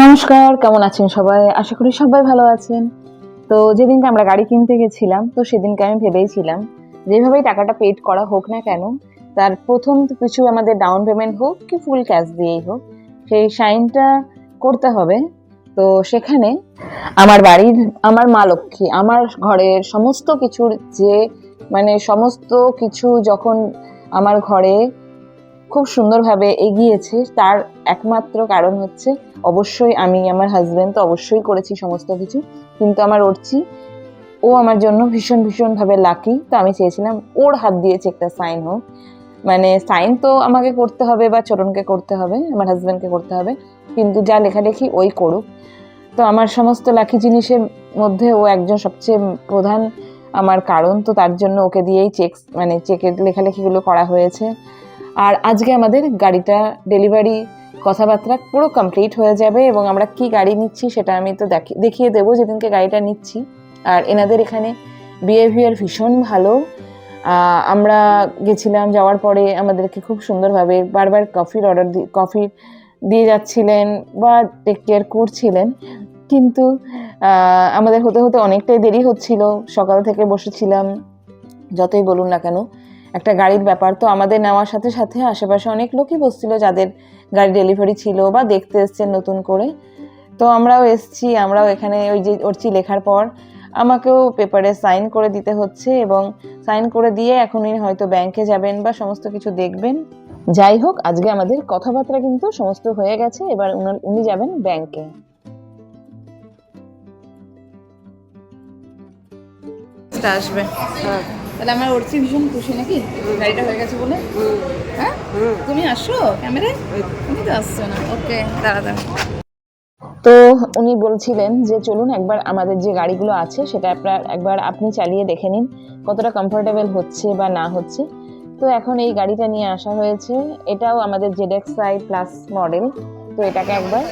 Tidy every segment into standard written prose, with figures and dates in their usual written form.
নমস্কার, কেমন আছেন সবাই? আশা করি সবাই ভালো আছেন। তো যেদিনকে আমরা গাড়ি কিনতে গেছিলাম, তো সেদিনকে আমি ভেবেইছিলাম যেভাবেই টাকাটা পেড করা হোক না কেন, তার প্রথম কিছু আমাদের ডাউন পেমেন্ট হোক কি ফুল ক্যাশ দিয়েই হোক, সেই সাইনটা করতে হবে। তো সেখানে আমার বাড়ির, আমার মা লক্ষ্মী, আমার ঘরের সমস্ত কিছুর যে সমস্ত কিছু যখন আমার ঘরে খুব সুন্দরভাবে এগিয়েছে, তার একমাত্র কারণ হচ্ছে অবশ্যই আমি, আমার হাজবেন্ড তো অবশ্যই করেছি সমস্ত কিছু, কিন্তু আমার অর্চি, ও আমার জন্য ভীষণ ভীষণভাবে লাকি। তো আমি চেয়েছিলাম ওর হাত দিয়ে চেকটা সাইন হোক। সাইন তো আমাকে করতে হবে বা চরণকে করতে হবে, আমার হাজবেন্ডকে করতে হবে, কিন্তু যা লেখালেখি ওই করুক। তো আমার সমস্ত লাকি জিনিসের মধ্যে ও একজন সবচেয়ে প্রধান আমার কারণ, তো তার জন্য ওকে দিয়েই চেকের লেখালেখিগুলো করা হয়েছে। আর আজকে আমাদের গাড়িটা ডেলিভারি কথাবার্তা পুরো কমপ্লিট হয়ে যাবে, এবং আমরা কি গাড়ি নিচ্ছি সেটা আমি তো দেখিয়ে দেবো যেদিনকে গাড়িটা নিচ্ছি। আর এনাদের এখানে বিহেভিয়ার ভীষণ ভালো। আমরা গেছিলাম, যাওয়ার পরে আমাদেরকে খুব সুন্দরভাবে বারবার কফি দিয়ে যাচ্ছিলেন বা টেক কেয়ার করছিলেন, কিন্তু আমাদের হতে হতে অনেকটাই দেরি হচ্ছিল। সকাল থেকে বসেছিলাম, যতই বলুন না কেন একটা গাড়ির ব্যাপার, তো আমাদের নেওয়ার সাথে সাথে আশেপাশে অনেক লোকই বসছিল যাদের গাড়ি ডেলিভারি ছিল বা দেখতে এসছেন নতুন করে। তো আমরাও এসছি, আমরাও এখানে ওই যে অর্চি লেখার পর আমাকেও পেপারে সাইন করে দিতে হচ্ছে, এবং সাইন করে দিয়ে এখনই হয়তো ব্যাংকে যাবেন বা সমস্ত কিছু দেখবেন। যাই হোক, আজকে আমাদের কথাবার্তা কিন্তু সমস্ত হয়ে গেছে, এবার উনি যাবেন ব্যাংকে। আসবে, তাহলে আমার অর্চি ভীষণ খুশি নাকি গাড়িটা হয়ে গেছে বলে? হ্যাঁ, তুমি আসো ক্যামেরায়, তুমি তো আসছো না। ওকে, দাঁড়া। তো উনি বলছিলেন যে চলুন একবার আমাদের যে গাড়িগুলো আছে সেটা একবার আপনি চালিয়ে দেখে নিন কতটা কমফোর্টেবল হচ্ছে বা না হচ্ছে। তো এখন এই গাড়িটা নিয়ে আসা হয়েছে, এটাও আমাদের ZXi প্লাস মডেল। তো এটাকে একবার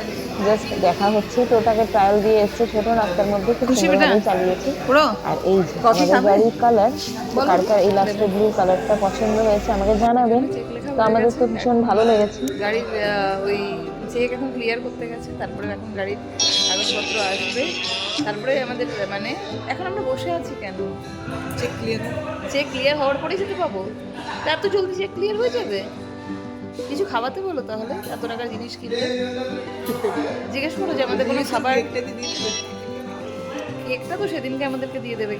জাস্ট দেখা হচ্ছে, তো ওটাকে ট্রায়াল দিয়ে এসছে ছোট রাস্তার মধ্যে, খুব সুন্দরভাবেই চালিয়েছে। আর এই যে আমাদের গাড়ির কালার, কার কার এই লাস্টের ব্লু কালারটা পছন্দ হয়েছে আমাকে জানাবেন। তো আমাদের তো ভীষণ ভালো লেগেছে। গাড়ির ওই চেক এখন ক্লিয়ার করতে গেছে, তারপরে এখন গাড়ির কাগজপত্র আসবে, তারপরে আমাদের এখন আমরা বসে আছি কেন? চেক ক্লিয়ার হওয়ার পরেই যেতে পাবো? তার তো জলদি চেক ক্লিয়ার হয়ে যাবে। কিছু খাওয়াতে বলো তাহলে, এত টাকার জিনিস কিনলে জিজ্ঞেস করো যে আমাদের কোনো খাবার। কেকটা তো সেদিনকে আমাদেরকে দিয়ে দেবে।